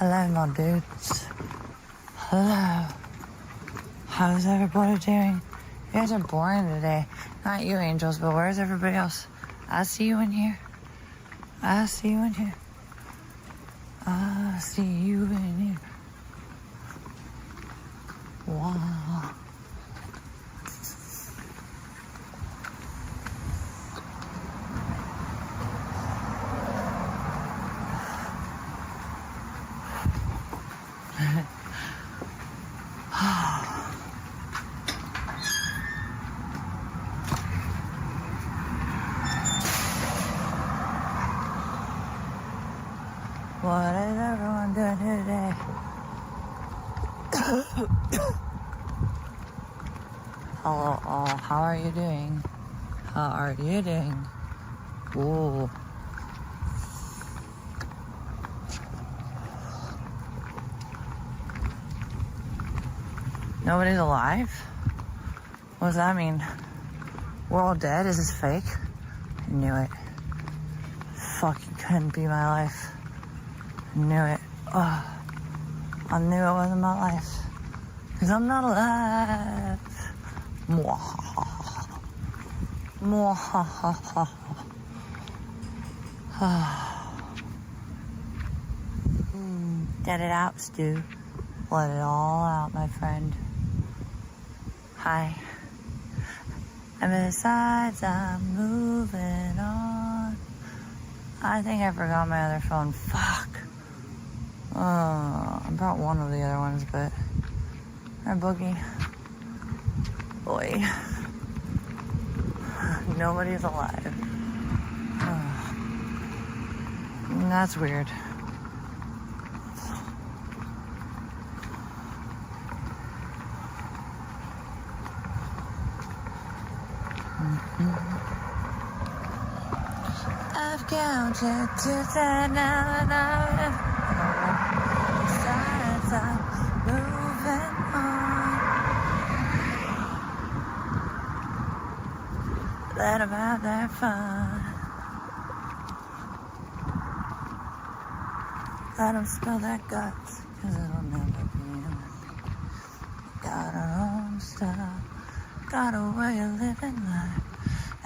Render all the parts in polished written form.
Hello, my dudes. Hello. How's everybody doing? You guys are boring today. Not you, angels, but where's everybody else? I see you in here. I see you in here. I see you in here. Wow. What is everyone doing here today? Hello all, how are you doing? How are you doing? Ooh. Nobody's alive? What does that mean? We're all dead? Is this fake? I knew it. Fucking couldn't be my life. I knew it. Oh, I knew it wasn't my life. Cause I'm not alive. Mwahaha. Mwahaha. Get it out, Stu. Let it all out, my friend. Hi. And besides, I'm moving on. I think I forgot my other phone. Fuck. I brought one of the other ones, but our boogie. Boy. Nobody's alive. That's weird. I've counted to 10 now and I'm moving on. Let them have their fun. Let them spill their guts, cause it'll never be enough. Got our own style, got a way of living life.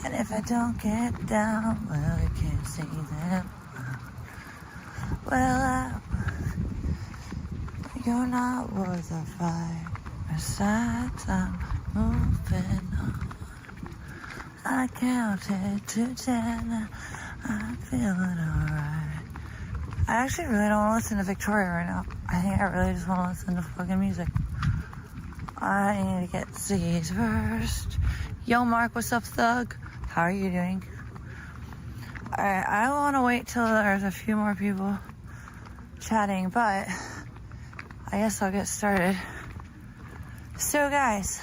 And if I don't get down, well, you can't see them. Well, you're not worth a fight. Besides, I'm moving on. I counted to 10. I'm feeling alright. I actually really don't want to listen to Victoria right now. I think I really just want to listen to fucking music. I need to get Z's first. Yo, Mark, what's up, thug? How are you doing? Alright, I want to wait till there's a few more people chatting, but I guess I'll get started. So guys,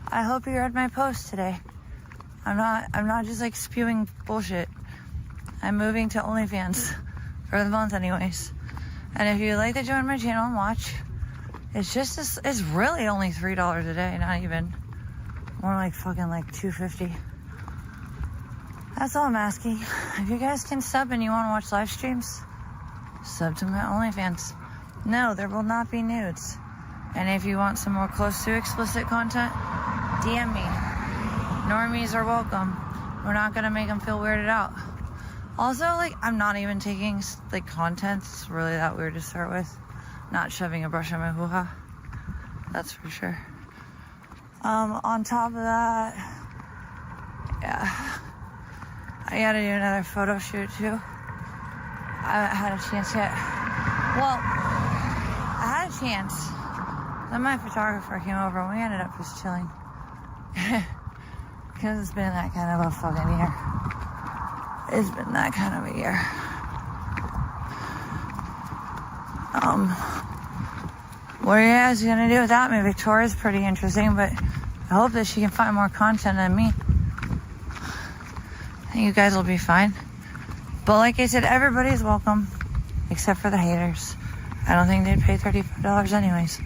I hope you read my post today. I'm not just like spewing bullshit. I'm moving to OnlyFans for the month anyways. And if you'd like to join my channel and watch, it's really only $3 a day, not even. More like fucking like $2.50. That's all I'm asking. If you guys can sub and you want to watch live streams, sub to my OnlyFans. No, there will not be nudes. And if you want some more close to explicit content, DM me. Normies are welcome. We're not gonna make them feel weirded out. Also, like, I'm not even taking like content. It's really that weird to start with. Not shoving a brush on my hoo-ha. That's for sure. On top of that, yeah. I gotta do another photo shoot too. I haven't had a chance yet. Well, I had a chance. Then my photographer came over and we ended up just chilling. Because it's been that kind of a fucking year. It's been that kind of a year. What are you guys gonna do without me? Victoria's pretty interesting, but I hope that she can find more content than me. I think you guys will be fine. But like I said, everybody's welcome, except for the haters. I don't think they'd pay $35 anyways.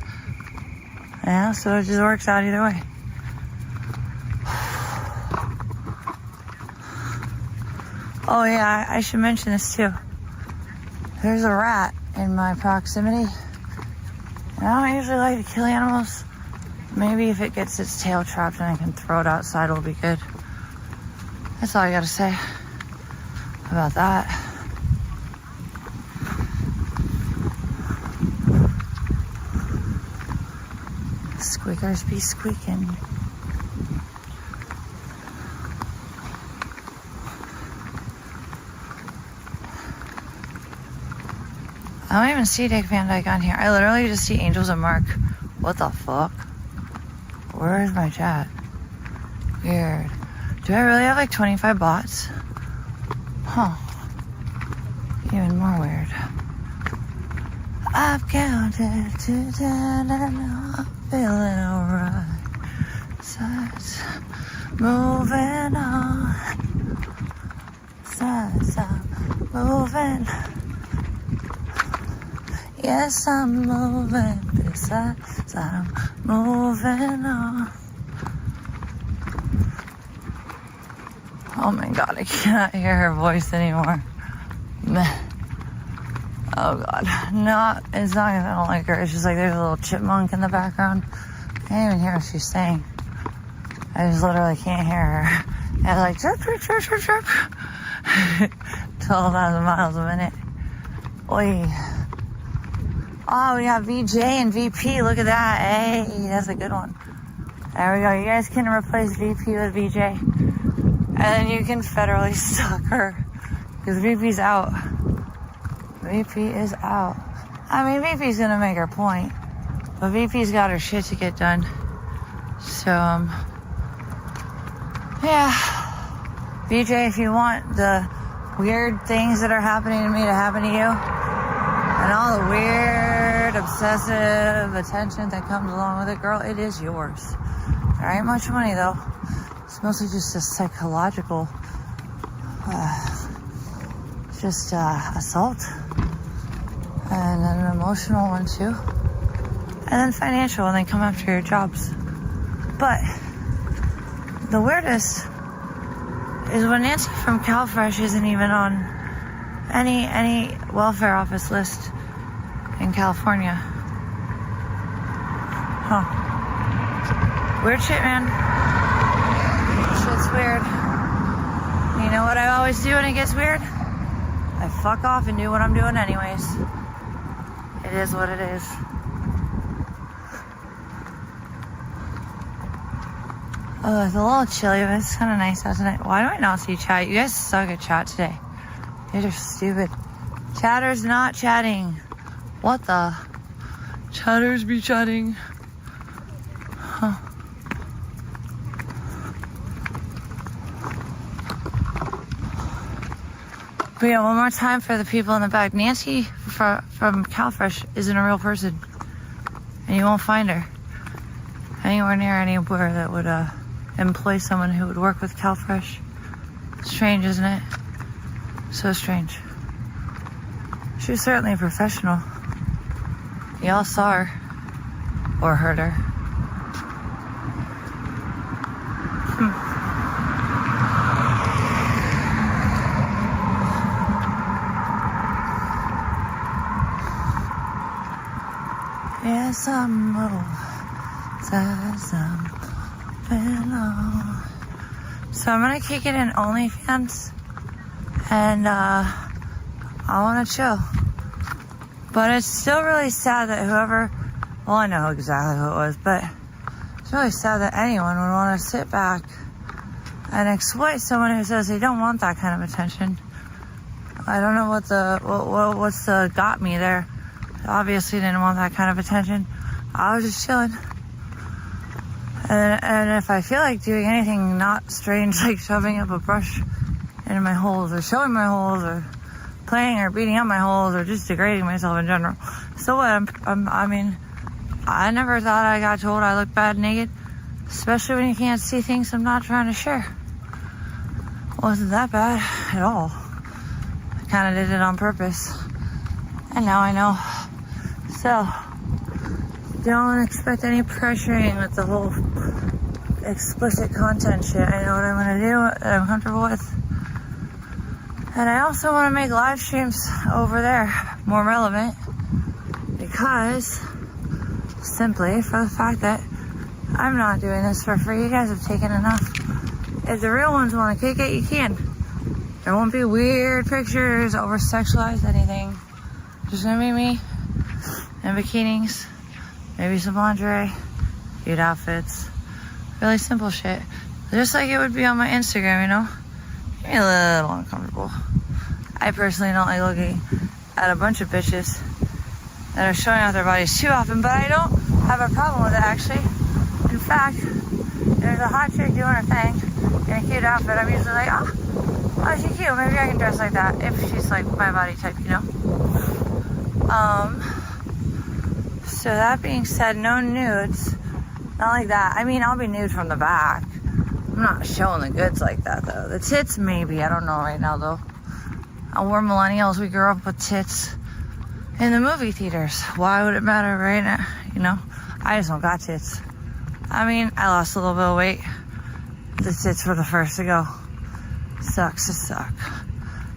Yeah, so it just works out either way. Oh yeah, I should mention this too. there's a rat in my proximity. And I don't usually like to kill animals. Maybe if it gets its tail trapped and I can throw it outside, it'll be good. That's all I gotta say about that. Squeakers be squeaking. I don't even see Dick Van Dyke on here. I literally just see Angels and Mark. What the fuck? Where is my chat? Weird. Do I really have like 25 bots? Huh. Even more weird. I've counted to 10 and I'm feeling alright. Sides moving on. Sides I'm moving. Yes, I'm moving. Besides, I'm moving on. Oh my god, I cannot hear her voice anymore. Meh. Oh god. No, it's not because I don't like her. It's just like there's a little chipmunk in the background. I can't even hear what she's saying. I just literally can't hear her. And it's like chirp, chirp, chirp, chirp, chirp. 12,000 miles a minute. Oi. Oh, we got VJ and VP. Look at that. Hey, that's a good one. There we go. You guys can replace VP with VJ. And then you can federally stalk her. Because VP's out. VP is out. I mean, VP's going to make her point. But VP's got her shit to get done. So, yeah. VJ, if you want the weird things that are happening to me to happen to you, and all the weird, obsessive attention that comes along with it, girl, it is yours. There ain't much money, though. It's mostly just a psychological, assault. And then an emotional one, too. And then financial, and then come after your jobs. But the weirdest is when Nancy from CalFresh isn't even on any welfare office list in California. Huh. Weird shit, man. Shit's weird. You know what I always do when it gets weird? I fuck off and do what I'm doing anyways. It is what it is. Oh, it's a little chilly, but it's kind of nice out tonight. Why do I not see chat? You guys suck at chat today. You guys are stupid. Chatter's not chatting. What the? Chatters be chatting. Huh. But yeah, one more time for the people in the back. Nancy from CalFresh isn't a real person. And you won't find her anywhere near anywhere that would employ someone who would work with CalFresh. Strange, isn't it? So strange. She was certainly a professional. Y'all saw her. Or heard her. Yes, I'm so I'm gonna kick it in OnlyFans, and I wanna chill. But it's still really sad that well, I know exactly who it was, but it's really sad that anyone would want to sit back and exploit someone who says they don't want that kind of attention. I don't know what's got me there. Obviously didn't want that kind of attention. I was just chilling. And if I feel like doing anything not strange, like shoving up a brush into my holes, or showing my holes, or playing or beating up my holes, or just degrading myself in general. So what? I mean, I never thought I got told I look bad naked, especially when you can't see things I'm not trying to share. Wasn't that bad at all. I kind of did it on purpose. And now I know. So, don't expect any pressuring with the whole explicit content shit. I know what I'm going to do, that I'm comfortable with. And I also want to make live streams over there more relevant because simply for the fact that I'm not doing this for free. You guys have taken enough. If the real ones want to kick it, you can. There won't be weird pictures, over-sexualized anything. Just gonna be me in bikinis, maybe some lingerie, cute outfits, really simple shit. Just like it would be on my Instagram, you know? Get me a little uncomfortable. I personally don't like looking at a bunch of bitches that are showing off their bodies too often, but I don't have a problem with it actually. In fact, there's a hot chick doing her thing in a cute outfit. I'm usually like, oh, she's cute. Maybe I can dress like that if she's like my body type, you know? So that being said, no nudes. Not like that. I mean, I'll be nude from the back. I'm not showing the goods like that though. The tits maybe, I don't know right now though. We're millennials, we grew up with tits in the movie theaters. Why would it matter right now? You know, I just don't got tits. I mean, I lost a little bit of weight. The tits were the first to go. Sucks to suck.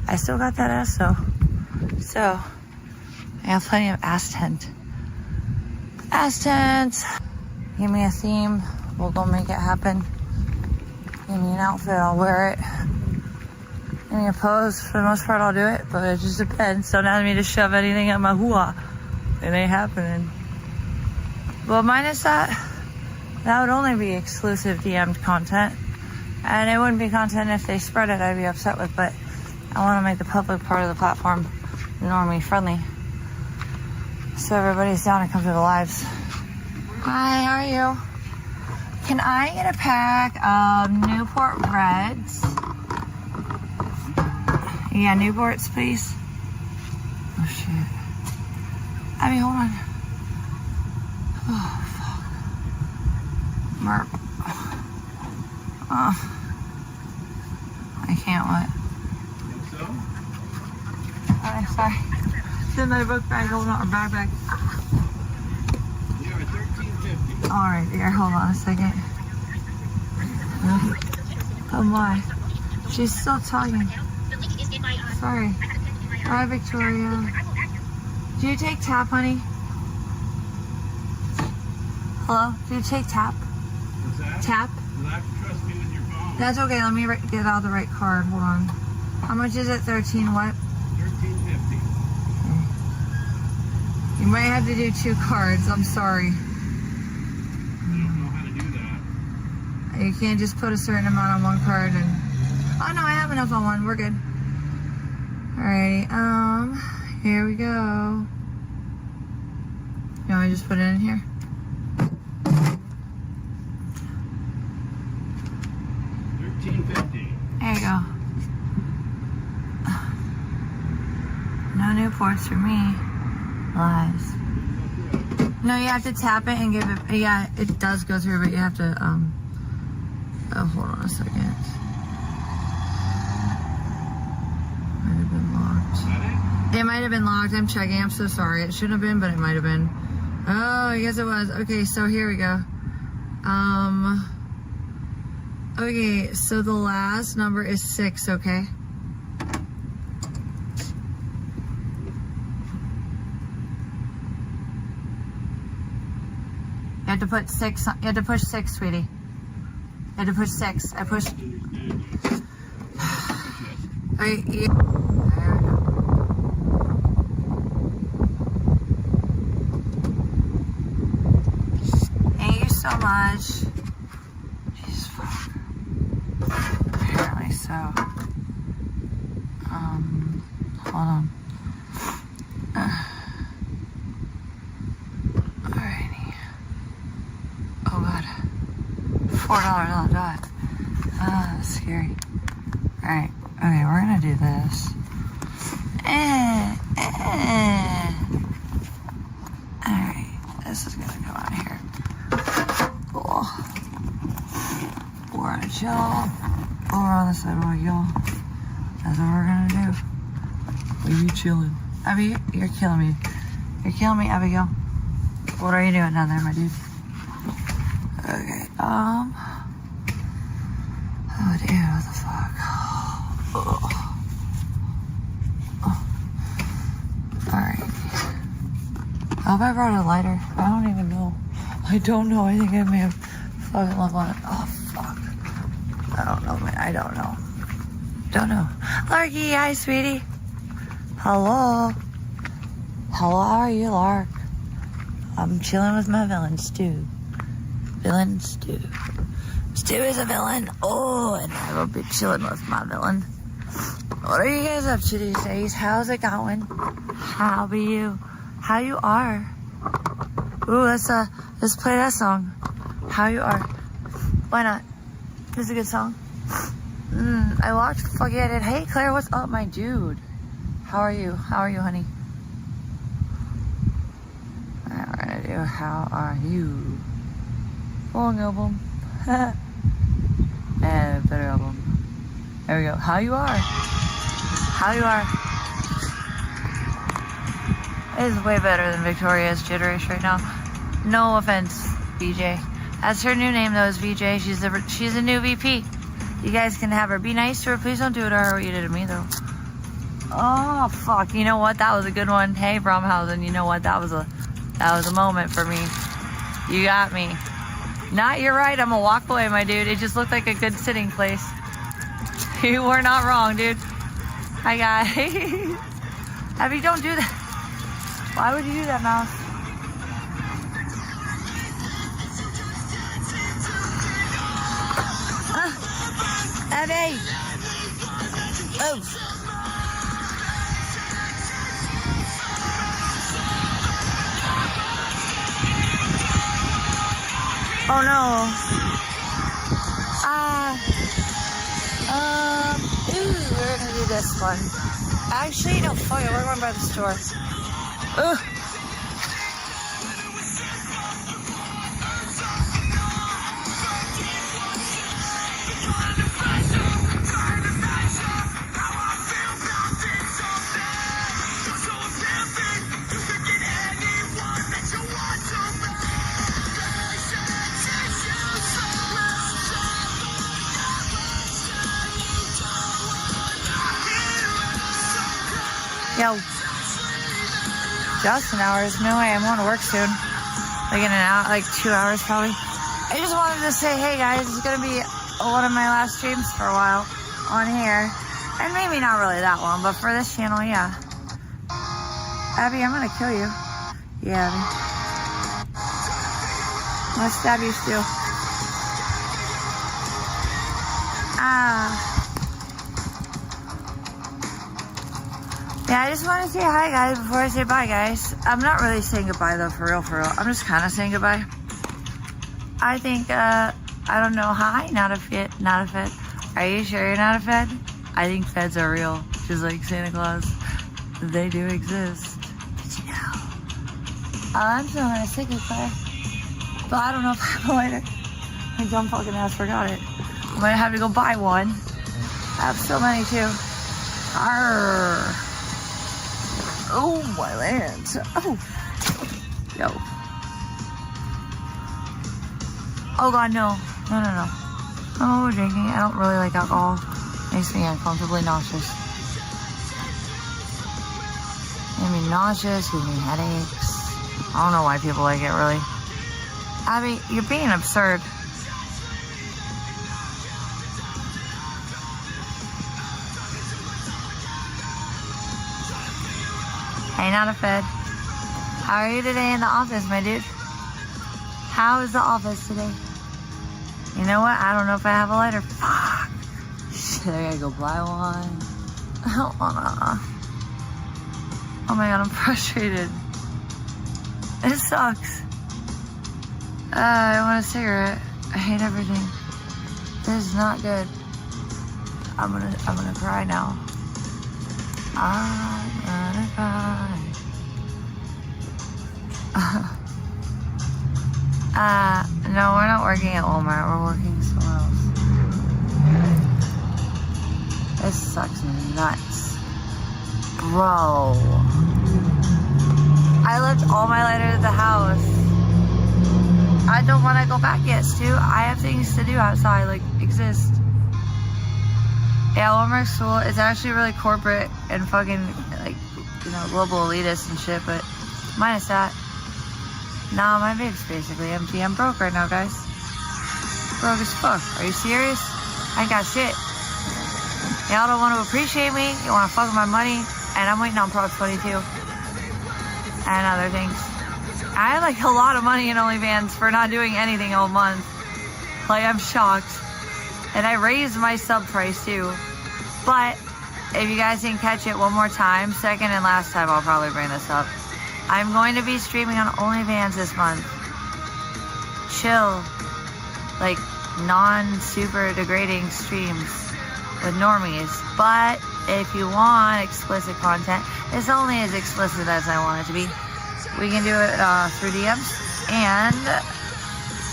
I still got that ass though. So, I have plenty of ass tent. Ass tent. Give me a theme. We'll go make it happen. Give me an outfit, I'll wear it. Give me a pose. For the most part, I'll do it, but it just depends. Don't ask me to shove anything up my hoo-ha. It ain't happening. Well, minus that would only be exclusive DM'd content. And it wouldn't be content if they spread it, I'd be upset with, but I want to make the public part of the platform normally friendly. So everybody's down to come to the lives. Hi, how are you? Can I get a pack of Newport Reds? Yeah, Newports, please. Oh, shit. Abby, hold on. Oh, fuck. Merp. Oh. I can't what? So? Alright, sorry. It's in my book bag, hold on, or bag. You are $13.50. Alright, here, hold on a second. Oh my. She's still talking. Sorry. Bye, Victoria. Do you take tap, honey? Hello? Do you take tap? What's that? Tap? You'll have to trust me with your phone. That's okay. Let me get out the right card. Hold on. How much is it? 13 what? $13.50. You might have to do 2 cards. I'm sorry. I don't know how to do that. You can't just put a certain amount on one card and... Oh, no, I have enough on one. We're good. Alrighty. Here we go. You want me to just put it in here? $13.50. There you go. No Newports for me. Lies. No, you have to tap it and give it. Yeah, it does go through, but you have to. Oh, hold on a second. Might have been locked. Is that It might have been locked. I'm checking. I'm so sorry. It shouldn't have been, but it might have been. Oh, I guess it was. Okay, so here we go. Okay, so the last number is 6, okay? You have to put 6, you have to push 6, sweetie. You have to push 6. I pushed. Okay, there we go. Thank you so much. Jesus fuck. Apparently so. Hold on. Alrighty. Oh god. $4 on the dot. Ah, that's scary. Alright. Okay, we're gonna do this. Alright. This is gonna come out here. Cool. We're gonna chill over on the sidewalk, y'all. That's what we're gonna do. Are you chilling? Abby, you're killing me. You're killing me, Abigail. What are you doing down there, my dude? Okay, oh dude, what the fuck? Ugh. hope I brought a lighter. I don't even know. I don't know. I think I may have fucking left one. Oh, fuck. I don't know, man. I don't know. Don't know. Larky, hi, sweetie. Hello. Hello, how are you, Lark? I'm chilling with my villain, Stu. Villain, Stu. Stu is a villain. Oh, and I will be chilling with my villain. What are you guys up to these days? How's it going? How be you? How you are? Ooh, let's play that song. How you are? Why not? This is a good song. I watched Forget It. Hey, Claire, what's up, my dude? How are you? How are you, honey? Alright, we're gonna do How Are You? Long album. And a better album. There we go. How you are? How you are? It is way better than Victoria's Jitterish right now. No offense, VJ. That's her new name though, is VJ. She's a new VP. You guys can have her. Be nice to her. Please don't do it to her what you did to me though. Oh fuck! You know what? That was a good one. Hey Bromhausen, you know what? That was a moment for me. You got me. Not, you're right. I'm gonna walk away, my dude. It just looked like a good sitting place. You were not wrong, dude. Hi guys. Abby, don't do that. Why would you do that, mouse? Abby! Oh! Oh no! We're gonna do this one. Actually, no, fuck it, we're going by the store. Ugh! Yo, just an hour. There's no way. I'm going to work soon. Like in an hour, like 2 hours probably. I just wanted to say, hey guys, it's going to be one of my last streams for a while on here. And maybe not really that long, but for this channel, yeah. Abby, I'm going to kill you. Yeah, Abby. Let's stab you, Stu. Yeah, I just want to say hi, guys, before I say bye, guys. I'm not really saying goodbye, though, for real, for real. I'm just kind of saying goodbye. I think, I don't know. Hi, not a Fed. Are you sure you're not a Fed? I think Feds are real, just like Santa Claus. They do exist. Did you know? I'm still going to say goodbye. But I don't know if I have a lighter. My dumb fucking ass forgot it. I'm going to have to go buy one. I have so many, too. Arrgh. Oh, my land. Oh. Yo. Oh, God, no. No. Oh, drinking. I don't really like alcohol. Makes me uncomfortably nauseous. Made me nauseous, gives me headaches. I don't know why people like it, really. Abby, you're being absurd. Hey, not a Fed. How are you today in the office, my dude? How is the office today? You know what? I don't know if I have a lighter. Fuck. Shit, I gotta go buy one. I don't wanna. Oh my God, I'm frustrated. It sucks. I want a cigarette. I hate everything. This is not good. I'm gonna cry now. I'm gonna cry. No, we're not working at Walmart. We're working somewhere else. This sucks nuts. Bro. I left all my lighters at the house. I don't want to go back yet, Stu. I have things to do outside, like, exist. Yeah, Walmart's cool. It's actually really corporate and fucking, like, you know, global elitist and shit, but minus that. Nah, my bank's basically empty. I'm broke right now, guys. Broke as fuck. Are you serious? I ain't got shit. Y'all don't want to appreciate me. You want to fuck with my money. And I'm waiting on Prop 22. And other things. I had like a lot of money in OnlyFans for not doing anything all month. Like, I'm shocked. And I raised my sub price too. But if you guys didn't catch it one more time, second and last time, I'll probably bring this up. I'm going to be streaming on OnlyFans this month. Chill. Like, non-super degrading streams with normies. But if you want explicit content, it's only as explicit as I want it to be. We can do it through DMs. And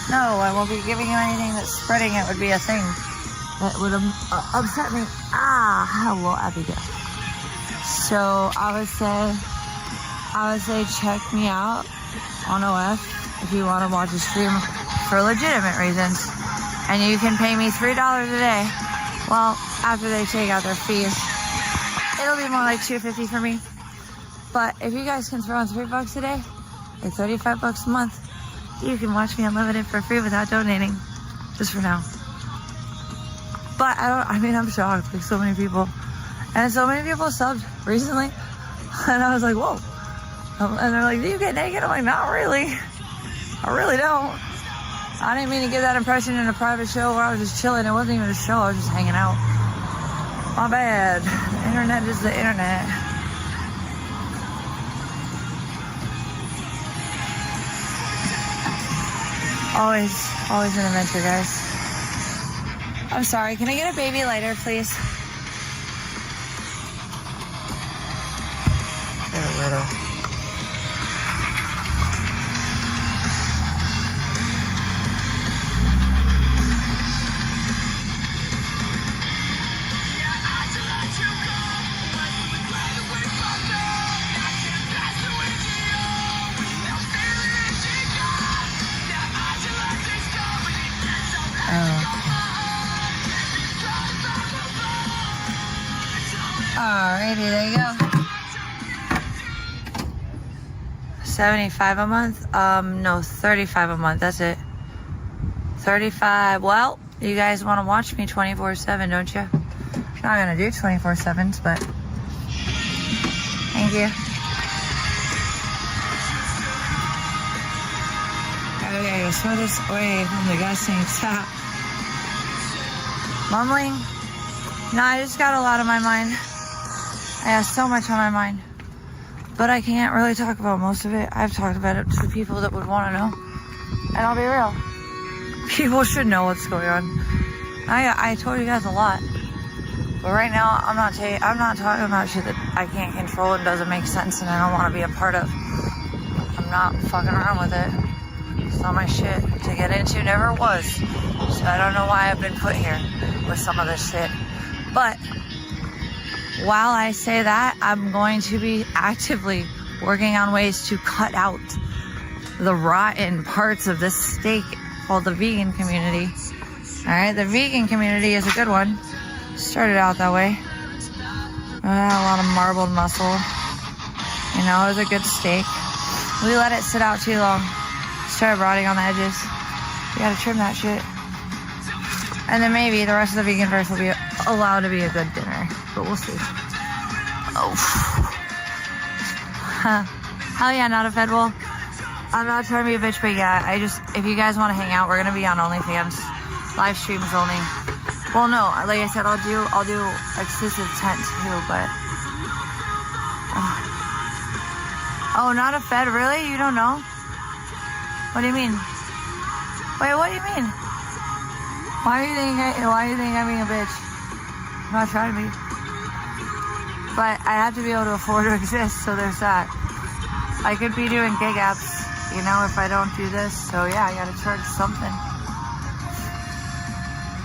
no, I won't be giving you anything that spreading it would be a thing that would upset me. Hello, Abigail. So I would say check me out on OF if you want to watch a stream for legitimate reasons. And you can pay me $3 a day. Well, after they take out their fees, it'll be more like $2.50 for me. But if you guys can throw in $3 a day, like $35 a month, you can watch me unlimited for free without donating. Just for now. But I'm shocked. Like, so many people. And so many people subbed recently. And I was like, whoa. And they're like, do you get naked? I'm like, not really. I really don't. I didn't mean to give that impression in a private show where I was just chilling. It wasn't even a show. I was just hanging out. My bad. The internet is the internet. Always an adventure, guys. I'm sorry. Can I get a baby lighter, please? Get a little. Alrighty, there you go. 75 a month? No, 35 a month. That's it. 35. Well, you guys want to watch me 24/7, don't you? I'm not gonna do 24/7s, but thank you. Okay, let's throw this away from the guessing. Stop. Mumbling? No, I just got a lot on my mind. I have so much on my mind. But I can't really talk about most of it. I've talked about it to the people that would want to know. And I'll be real. People should know what's going on. I told you guys a lot. But right now, I'm not talking about shit that I can't control and doesn't make sense and I don't want to be a part of. I'm not fucking around with it. It's not my shit to get into. Never was. So I don't know why I've been put here with some of this shit. But while I say that, I'm going to be actively working on ways to cut out the rotten parts of this steak called the vegan community. Alright, the vegan community is a good one. Started out that way. A lot of marbled muscle. You know, it was a good steak. We let it sit out too long. Started rotting on the edges. You gotta trim that shit. And then maybe the rest of the vegan verse will be allowed to be a good dinner. But we'll see. Oh. Hell yeah, not a fed wool. I'm not trying to be a bitch, but yeah, if you guys want to hang out, we're gonna be on OnlyFans. Live streams only. Well, no, like I said, I'll do exclusive tent too, but. Oh, not a fed? Really? You don't know? What do you mean? Wait, what do you mean? Why do you think I'm being a bitch? I'm not trying to be. But I have to be able to afford to exist, so there's that. I could be doing gig apps, you know, if I don't do this. So yeah, I gotta charge something.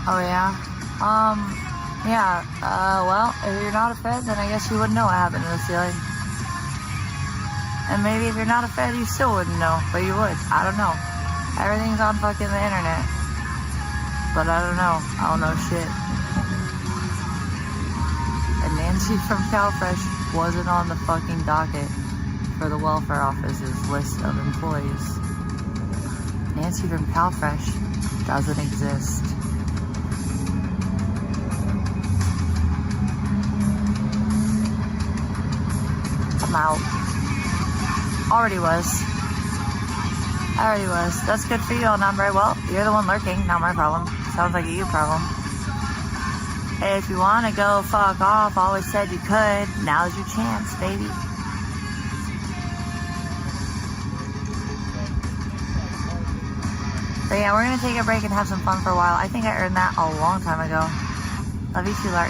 Oh yeah? Well, if you're not a fed, then I guess you wouldn't know what happened to the ceiling. And maybe if you're not a fed, you still wouldn't know, but you would. I don't know. Everything's on fucking the internet. But I don't know. I don't know shit. And Nancy from CalFresh wasn't on the fucking docket for the welfare office's list of employees. Nancy from CalFresh doesn't exist. I'm out. Already was. That's good for you, El Nombre. Well, you're the one lurking, not my problem. Sounds like a you problem. Hey, if you want to go fuck off, always said you could. Now's your chance, baby. But yeah, we're going to take a break and have some fun for a while. I think I earned that a long time ago. Love you too, Lark.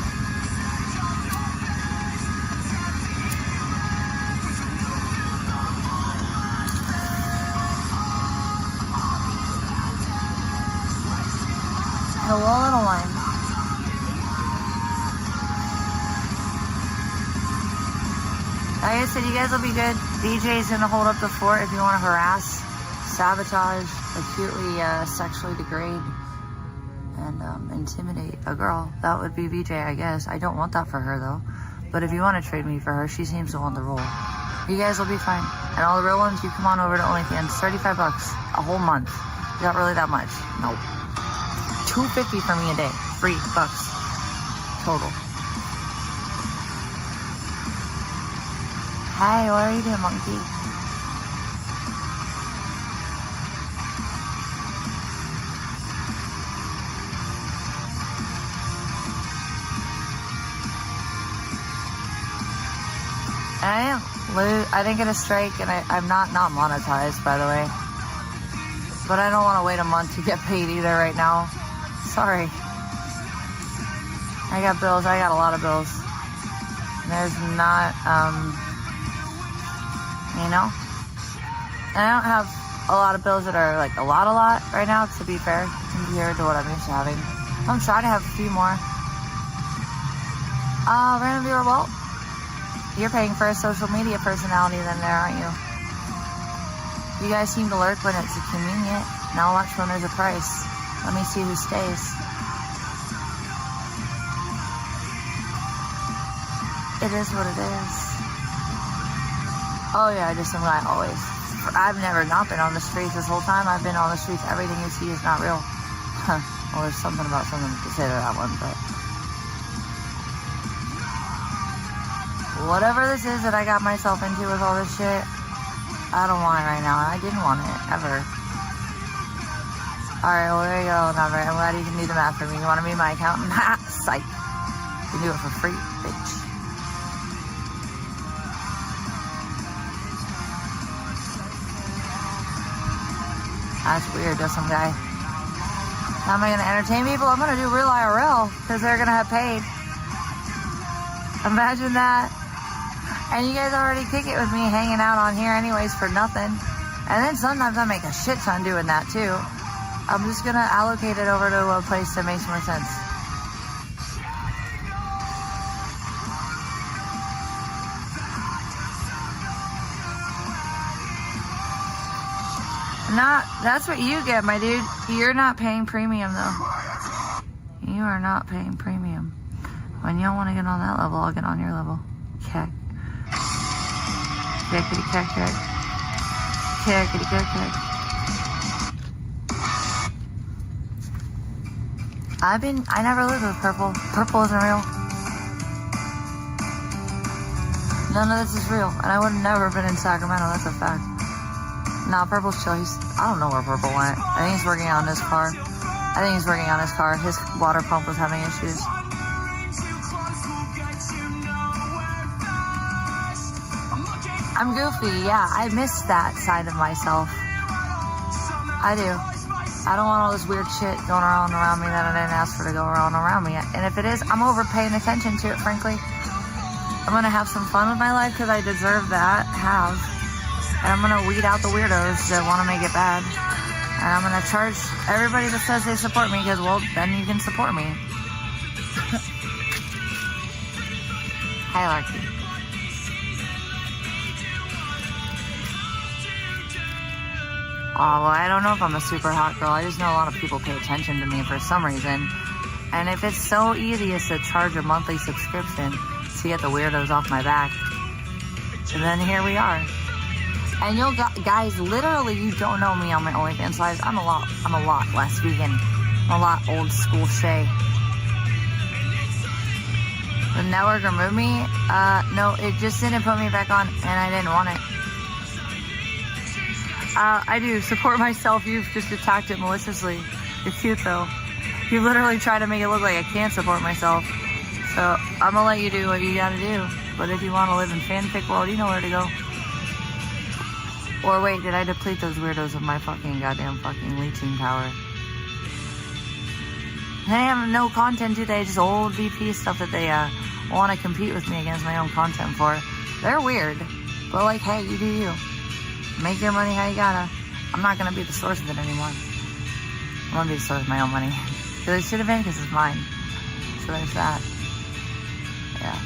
Hello, little one. Like I said, you guys will be good. DJ's going to hold up the fort if you want to harass, sabotage, acutely sexually degrade, and intimidate a girl. That would be VJ, I guess. I don't want that for her, though. But if you want to trade me for her, she seems to want the role. You guys will be fine. And all the real ones, you come on over to OnlyFans. $35 a whole month. Not really that much. Nope. $2.50 for me a day. $3 total. Hi, what are you doing, monkey? I didn't get a strike, and I'm not monetized, by the way. But I don't want to wait a month to get paid either right now. Sorry. I got bills. I got a lot of bills. There's not, you know? And I don't have a lot of bills that are like a lot right now, to be fair, compared to what I'm used to having. I'm trying to have a few more. Random viewer, well, you're paying for a social media personality then there, aren't you? You guys seem to lurk when it's convenient. Now watch when there's a price. Let me see who stays. It is what it is. Oh yeah, just some guy always. I've never not been on the streets this whole time. I've been on the streets. Everything you see is not real. Well, there's something about something to say to that one, but... Whatever this is that I got myself into with all this shit, I don't want it right now. I didn't want it, ever. Alright, well, there you go, number. I'm glad you can do the math for me. You want to be my accountant? Ha! Psych. You can do it for free, bitch. That's weird, just some guy. How am I going to entertain people? I'm going to do real IRL, because they're going to have paid. Imagine that. And you guys already kick it with me hanging out on here anyways for nothing. And then sometimes I make a shit ton doing that too. I'm just going to allocate it over to a place that makes more sense. That's what you get, my dude. You're not paying premium though. You are not paying premium. When you don't want to get on that level, I'll get on your level. Keck. Keckity keck keck. Keckity keck keck. I never lived with purple. Purple isn't real. None of this is real. And I would have never been in Sacramento, that's a fact. Nah, purple's chill. I don't know where purple went. I think he's working on his car. His water pump was having issues. I'm goofy, yeah. I miss that side of myself. I do. I don't want all this weird shit going around me that I didn't ask for to go around me. And if it is, I'm over paying attention to it, frankly. I'm going to have some fun with my life because I deserve that. And I'm going to weed out the weirdos that want to make it bad. And I'm going to charge everybody that says they support me because, well, then you can support me. Hi, Larky. Oh, well, I don't know if I'm a super hot girl. I just know a lot of people pay attention to me for some reason. And if it's so easy as to charge a monthly subscription to get the weirdos off my back, then here we are. And you'll guys, literally, you don't know me on my OnlyFans lives. I'm a lot less vegan. I'm a lot old school Shay. The network removed me? No, it just didn't put me back on, and I didn't want it. I do support myself. You've just attacked it maliciously. You're cute though. You literally try to make it look like I can't support myself. So I'm gonna let you do what you gotta do. But if you want to live in fanfic world, you know where to go. Or wait, did I deplete those weirdos of my fucking goddamn fucking leeching power? They have no content, do they? Just old VP stuff that they want to compete with me against my own content for. They're weird. But like, hey, you do you. Make your money how you gotta. I'm not gonna be the source of it anymore. I'm gonna be the source of my own money. Because it should have been, because it's mine. So there's that. Yeah.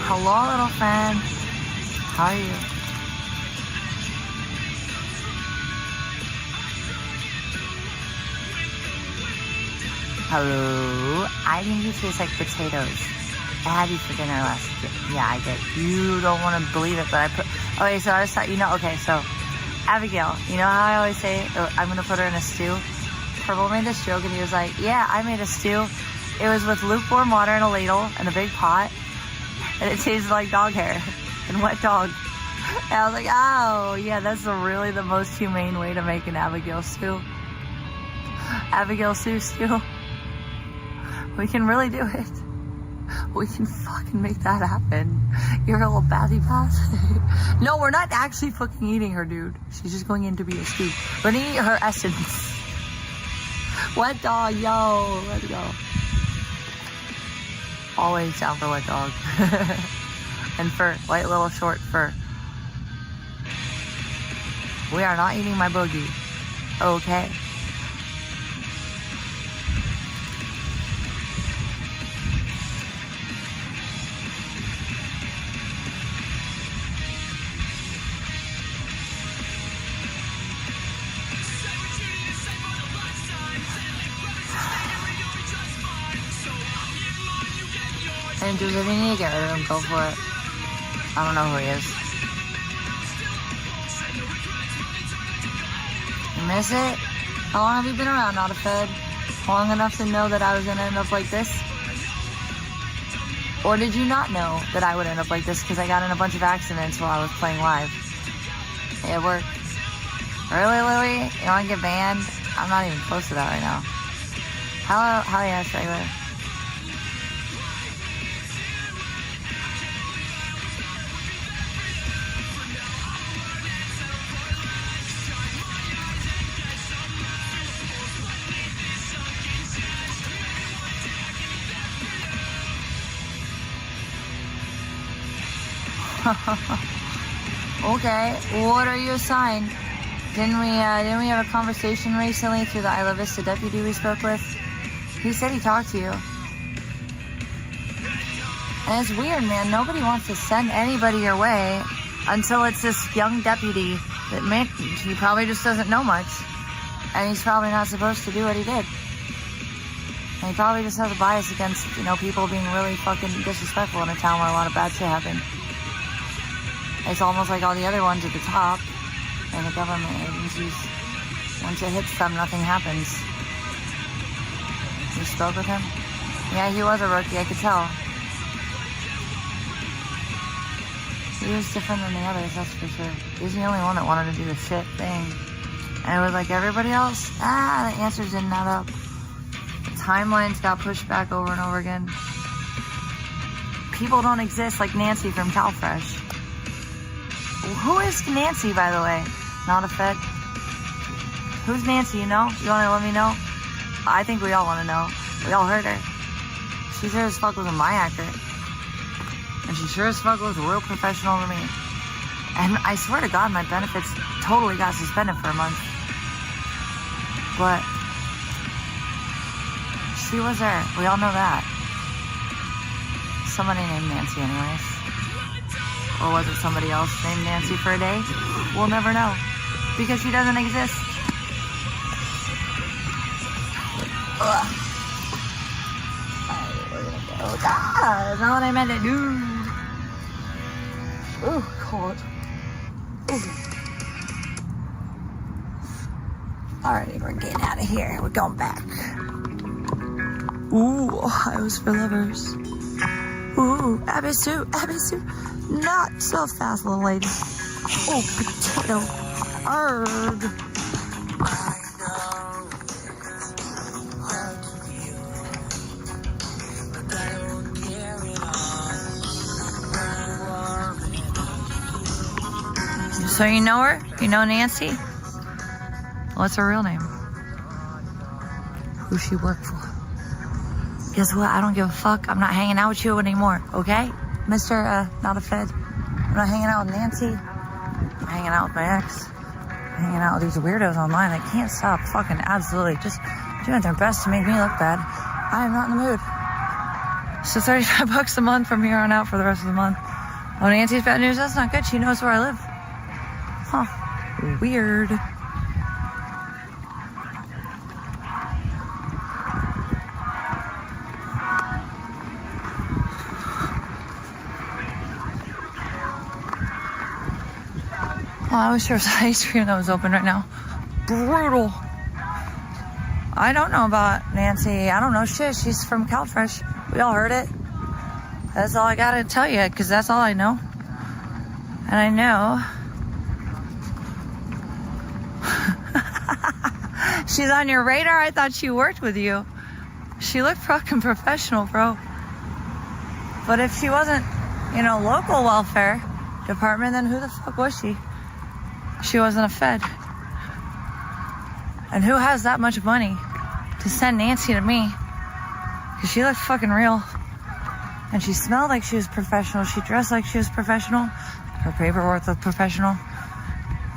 Hello, little friend. How are you? Hello. I think you taste like potatoes. I had you for dinner last year. Yeah, I did. You don't want to believe it, but I put... Okay, so I was talking... okay, so... Abigail, you know how I always say, I'm going to put her in a stew? Purple made this joke, and he was like, yeah, I made a stew. It was with lukewarm water in a ladle and a big pot, and it tasted like dog hair and wet dog. And I was like, oh, yeah, that's really the most humane way to make an Abigail stew. Abigail stew. We can really do it. We can fucking make that happen. You're a little batty pass. No, we're not actually fucking eating her, dude. She's just going in to be a stew. We're gonna eat her essence. Wet dog, yo, let's go. Always down for wet dog. And fur, white little short fur. We are not eating my boogie. Okay. And dude, if you need to get rid of him, go for it. I don't know who he is. You miss it? How long have you been around, not a fed? Long enough to know that I was gonna end up like this? Or did you not know that I would end up like this because I got in a bunch of accidents while I was playing live? It worked. Really, Louie? You wanna get banned? I'm not even close to that right now. Hell yes, regular. Okay, what are you assigned? Didn't we have a conversation recently through the Isla Vista deputy we spoke with? He said he talked to you. And it's weird, man. Nobody wants to send anybody your way until it's this young deputy that he probably just doesn't know much. And he's probably not supposed to do what he did. And he probably just has a bias against, people being really fucking disrespectful in a town where a lot of bad shit happened. It's almost like all the other ones at the top and the government agencies. Once it hits them, nothing happens. You spoke with him? Yeah, he was a rookie, I could tell. He was different than the others, that's for sure. He was the only one that wanted to do the shit thing. And it was like everybody else, the answers didn't add up. The timelines got pushed back over and over again. People don't exist like Nancy from CalFresh. Who is Nancy, by the way? Not a fed. Who's Nancy, you know? You want to let me know? I think we all want to know. We all heard her. She sure as fuck was a my actor. And she sure as fuck was a real professional to me. And I swear to God, my benefits totally got suspended for a month. But she was there. We all know that. Somebody named Nancy anyways. Or was it somebody else named Nancy for a day? We'll never know. Because she doesn't exist. Ugh. Oh God, that's not what I meant to do. Oh God. Alrighty, we're getting out of here. We're going back. Ooh, Ohio's for lovers. Ooh, Abby Sue. Not so fast, little lady. Oh, potato. Arg. So you know her? You know Nancy? What's her real name? Who she work for? Guess what? I don't give a fuck. I'm not hanging out with you anymore, okay? Mr. Not a Fed. I'm not hanging out with Nancy. I'm hanging out with my ex. I'm hanging out with these weirdos online that can't stop fucking absolutely just doing their best to make me look bad. I am not in the mood. So $35 a month from here on out for the rest of the month. Oh, Nancy's bad news? That's not good. She knows where I live. Huh. Weird. Oh, I wish there was ice cream that was open right now. Brutal. I don't know about Nancy. I don't know shit. She's from CalFresh. We all heard it. That's all I gotta tell you, because that's all I know. And I know she's on your radar. I thought she worked with you. She looked fucking professional, bro. But if she wasn't, local welfare department, then who the fuck was she? She wasn't a Fed. And who has that much money to send Nancy to me? Because she looked fucking real. And she smelled like she was professional. She dressed like she was professional. Her paperwork was professional.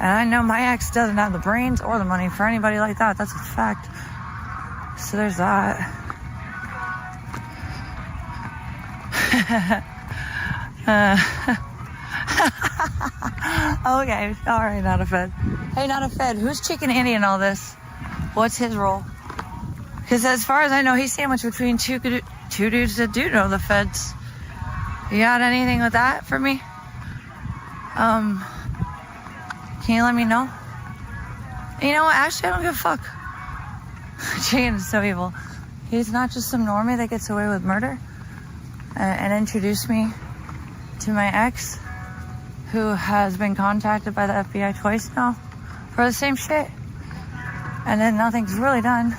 And I know my ex doesn't have the brains or the money for anybody like that. That's a fact. So there's that. Okay, alright, Not a Fed. Hey, Not a Fed, who's Chicken Andy in all this? What's his role? Because as far as I know, he's sandwiched between two dudes that do know the Feds. You got anything with that for me? Can you let me know? You know what, actually, I don't give a fuck. Chicken is so evil. He's not just some normie that gets away with murder and introduced me to my ex, who has been contacted by the FBI twice now for the same shit. And then nothing's really done.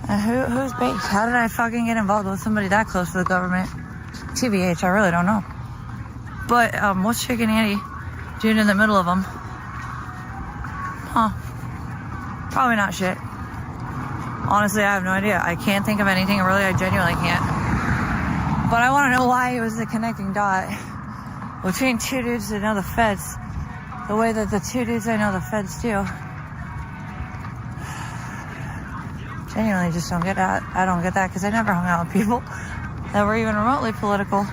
And who's bait? How did I fucking get involved with somebody that close to the government? TBH, I really don't know. But what's Chicken Andy doing in the middle of them? Huh. Probably not shit. Honestly, I have no idea. I can't think of anything. Really, I genuinely can't. But I want to know why it was the connecting dot between two dudes that know the Feds, the way that the two dudes I know the Feds do. Genuinely just don't get that. I don't get that because I never hung out with people that were even remotely political.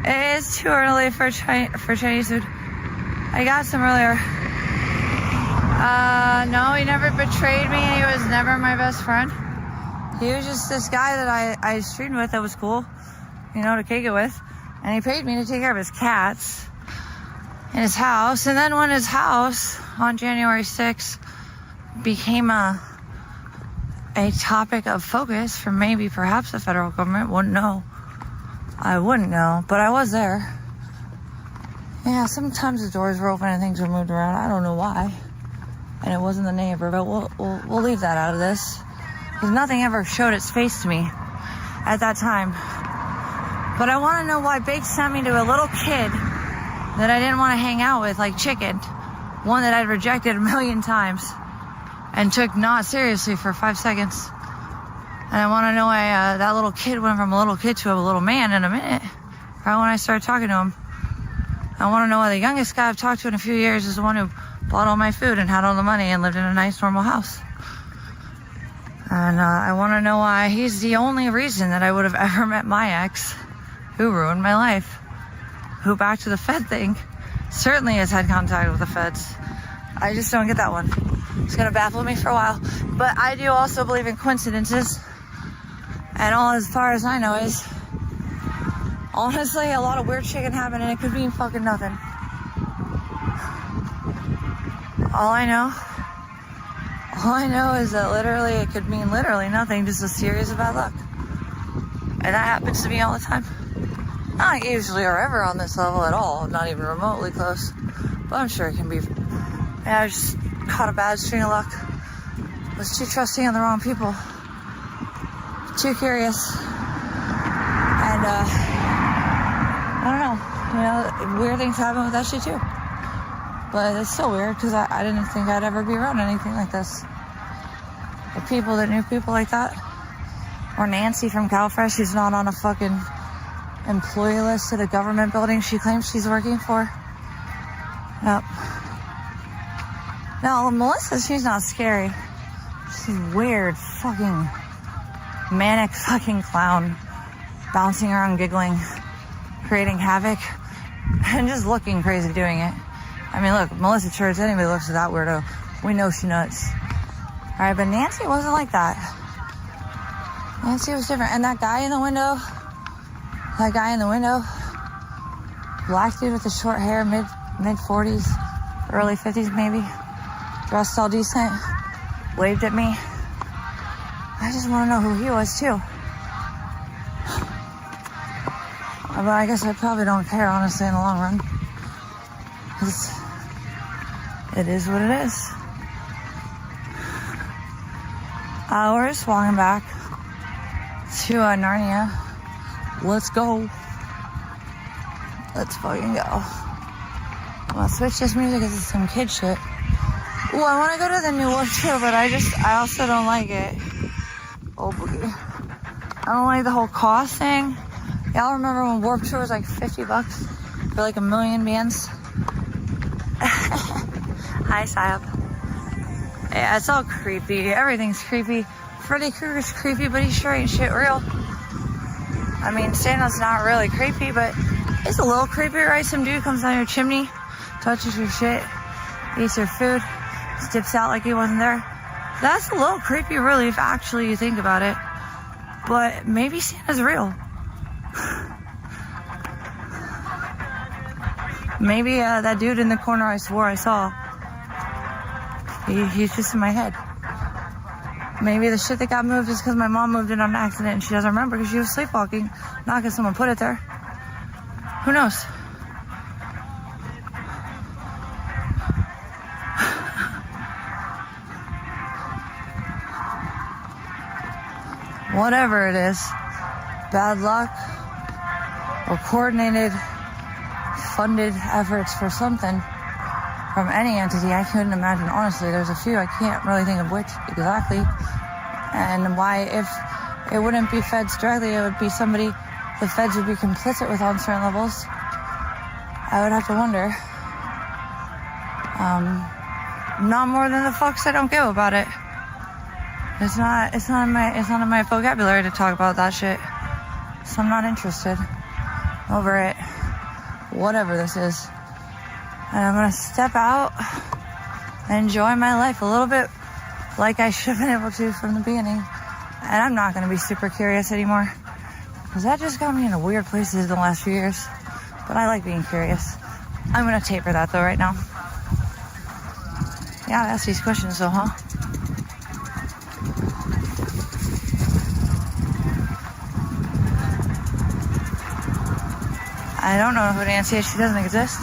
It is too early for Chinese food. I got some earlier. No, he never betrayed me. He was never my best friend. He was just this guy that I streamed with that was cool, to kick it with. And he paid me to take care of his cats in his house. And then when his house on January 6th became a topic of focus for maybe perhaps the federal government, wouldn't know. I wouldn't know, but I was there. Yeah, sometimes the doors were open and things were moved around. I don't know why. And it wasn't the neighbor, but we'll leave that out of this. Because nothing ever showed its face to me at that time. But I want to know why Bake sent me to a little kid that I didn't want to hang out with, like Chicken. One that I'd rejected a million times and took not seriously for 5 seconds. And I want to know why that little kid went from a little kid to a little man in a minute. Right when I started talking to him. I want to know why the youngest guy I've talked to in a few years is the one who bought all my food and had all the money and lived in a nice, normal house. And I want to know why he's the only reason that I would have ever met my ex, who ruined my life. Who, back to the Fed thing, certainly has had contact with the Feds. I just don't get that one. It's gonna baffle me for a while. But I do also believe in coincidences. And all as far as I know is, honestly, a lot of weird shit can happen and it could mean fucking nothing. All I know is that literally it could mean literally nothing, just a series of bad luck. And that happens to me all the time. Not usually or ever on this level at all, not even remotely close. But I'm sure it can be. Yeah, I just caught a bad string of luck. Was too trusting on the wrong people. Too curious. And I don't know. You know, weird things happen with that shit too. But it's still weird because I didn't think I'd ever be around anything like this. Or people that knew people like that. Or Nancy from CalFresh, who's not on a fucking employee list at a government building she claims she's working for. Yep. No, Melissa, she's not scary. She's weird, fucking manic fucking clown. Bouncing around, giggling, creating havoc, and just looking crazy doing it. I mean, look, Melissa Church, anybody looks at that weirdo, we know she nuts. Alright, but Nancy wasn't like that. Nancy was different. And that guy in the window, black dude with the short hair, mid 40s, early 50s maybe, dressed all decent, waved at me. I just want to know who he was too. But I guess I probably don't care, honestly, in the long run. Because it is what it is. We're just walking back to Narnia. Let's go. Let's fucking go. I'm gonna switch this music because it's some kid shit. Ooh, I want to go to the new Warped Tour, but I also don't like it. Oh, boogie. I don't like the whole cost thing. Y'all remember when Warped Tour was like $50 for like 1 million bands? Hi, Syab. Yeah, it's all creepy. Everything's creepy. Freddy Krueger's creepy, but he sure ain't shit real. I mean, Santa's not really creepy, but it's a little creepy, right? Some dude comes down your chimney, touches your shit, eats your food, dips out like he wasn't there. That's a little creepy, really, if actually you think about it. But maybe Santa's real. Maybe that dude in the corner I swore I saw, he's just in my head. Maybe the shit that got moved is because my mom moved it on accident and she doesn't remember because she was sleepwalking, not because someone put it there. Who knows? Whatever it is, bad luck or coordinated, funded efforts for something from any entity, I couldn't imagine. Honestly, there's a few, I can't really think of which exactly. And why, if it wouldn't be feds directly, it would be somebody the feds would be complicit with on certain levels. I would have to wonder. Not more than the fucks I don't give about it. It's not in my vocabulary to talk about that shit. So I'm not interested. Over it. Whatever this is. And I'm gonna step out and enjoy my life a little bit like I should have been able to from the beginning. And I'm not gonna be super curious anymore. Because that just got me into weird places in the last few years. But I like being curious. I'm gonna taper that though right now. Yeah, ask these questions though, huh? I don't know who Nancy is. She doesn't exist.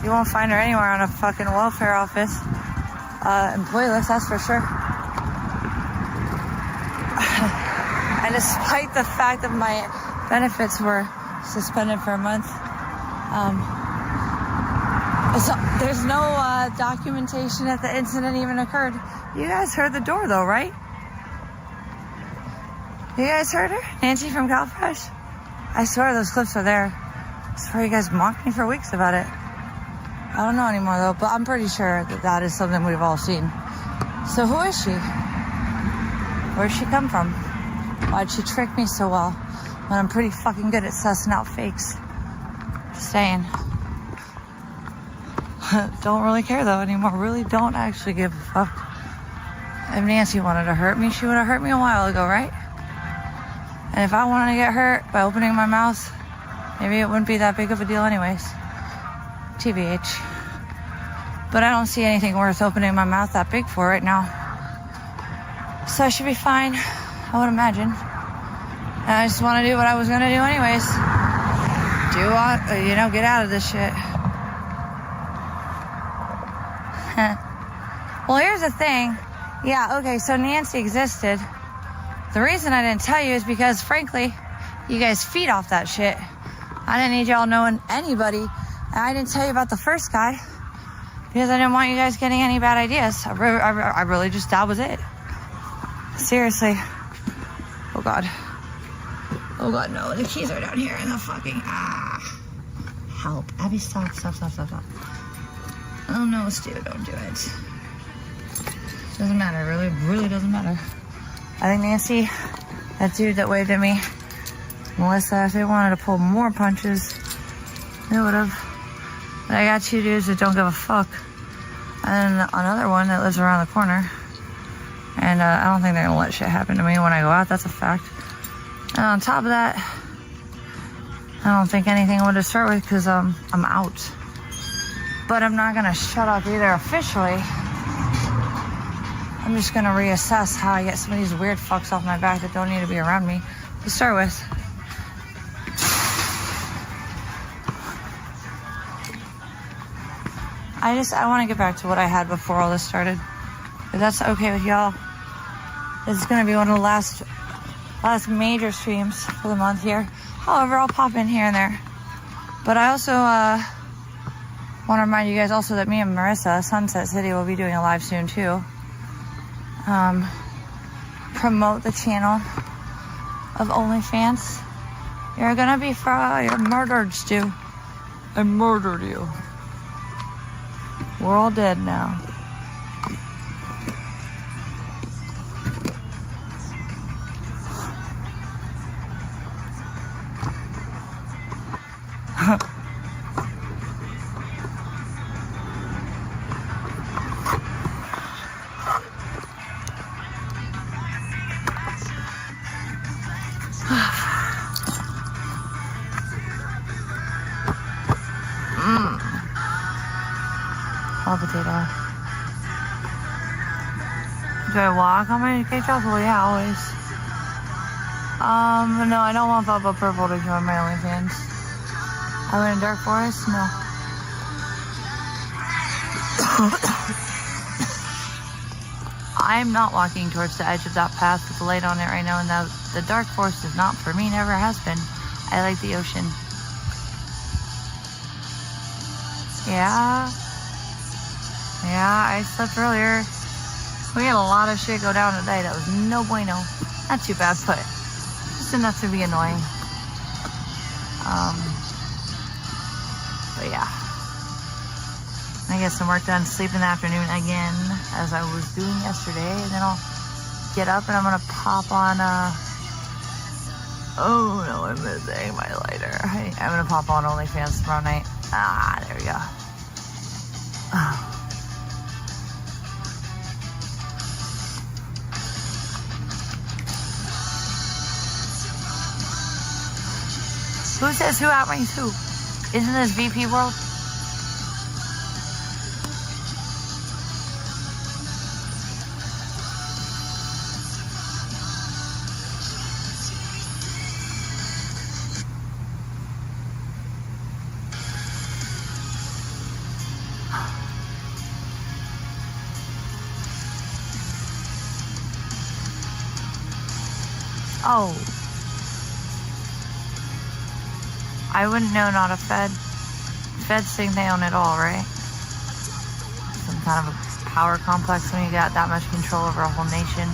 You won't find her anywhere on a fucking welfare office employee list, that's for sure. And despite the fact that my benefits were suspended for a month, there's no documentation that the incident even occurred. You guys heard the door though, right? You guys heard her? Nancy from CalFresh? I swear those clips are there. I swear you guys mocked me for weeks about it. I don't know anymore though, but I'm pretty sure that is something we've all seen. So who is she? Where'd she come from? Why'd she trick me so well when I'm pretty fucking good at sussing out fakes? Just saying. Don't really care though anymore. Really don't actually give a fuck. If Nancy wanted to hurt me, she would have hurt me a while ago, right? And if I wanted to get hurt by opening my mouth, maybe it wouldn't be that big of a deal anyways. TBH. But I don't see anything worth opening my mouth that big for right now. So I should be fine, I would imagine. And I just want to do what I was going to do anyways. Get out of this shit. Well, here's the thing. Yeah, okay, so Nancy existed. The reason I didn't tell you is because, frankly, you guys feed off that shit. I didn't need y'all knowing anybody. And I didn't tell you about the first guy because I didn't want you guys getting any bad ideas. I really just, that was it. Seriously. Oh, God. Oh, God, no. The keys are down here in the fucking... Help. Abby, stop. Oh, no, Stu, don't do it. Doesn't matter. Really doesn't matter. I think Nancy, that dude that waved at me, Melissa, if they wanted to pull more punches, they would have. But I got two dudes that don't give a fuck. And another one that lives around the corner. And I don't think they're going to let shit happen to me when I go out. That's a fact. And on top of that, I don't think anything would to start with because I'm out. But I'm not going to shut up either officially. I'm just going to reassess how I get some of these weird fucks off my back that don't need to be around me to start with. I want to get back to what I had before all this started. If that's okay with y'all. This is going to be one of the last major streams for the month here. However, I'll pop in here and there. But I also want to remind you guys also that me and Marissa, Sunset City, will be doing a live soon too. Promote the channel of OnlyFans. You're gonna be you're murdered, Stu. I murdered you. We're all dead now. All potato. Do I walk on my cake chocolate? Well, yeah, always. No, I don't want Bubba Purple to join my OnlyFans. I went in Dark Forest? No. I'm not walking towards the edge of that path with the light on it right now, and the Dark Forest is not for me, never has been. I like the ocean. Yeah, I slept earlier. We had a lot of shit go down today. That was no bueno. Not too bad, but just enough to be annoying. But yeah. I get some work done, sleep in the afternoon again, as I was doing yesterday, and then I'll get up and I'm gonna pop on, oh no, I'm missing my lighter. I'm gonna pop on OnlyFans tomorrow night. There we go. Who says who outranks who? Isn't this VP world? Oh. I wouldn't know, not a Fed. Feds think they own it all, right? Some kind of a power complex when you got that much control over a whole nation.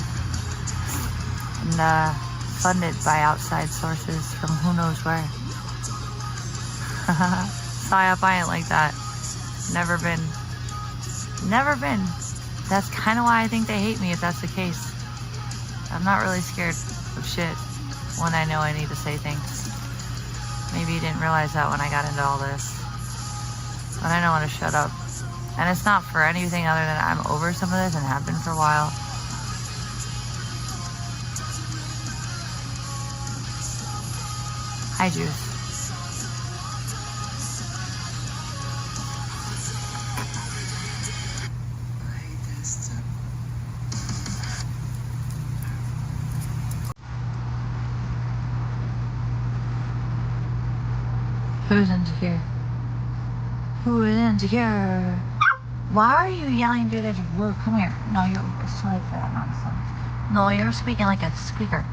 And funded by outside sources from who knows where. Psyop, I ain't like that. Never been. Never been. That's kind of why I think they hate me, if that's the case. I'm not really scared of shit when I know I need to say things. Maybe you didn't realize that when I got into all this. But I know when to shut up. And it's not for anything other than I'm over some of this and have been for a while. Hi, Juice. Who's insecure? Who is insecure? Why are you yelling through this roof? Come here. No, you're like that nonsense. No, you're speaking like a squeaker.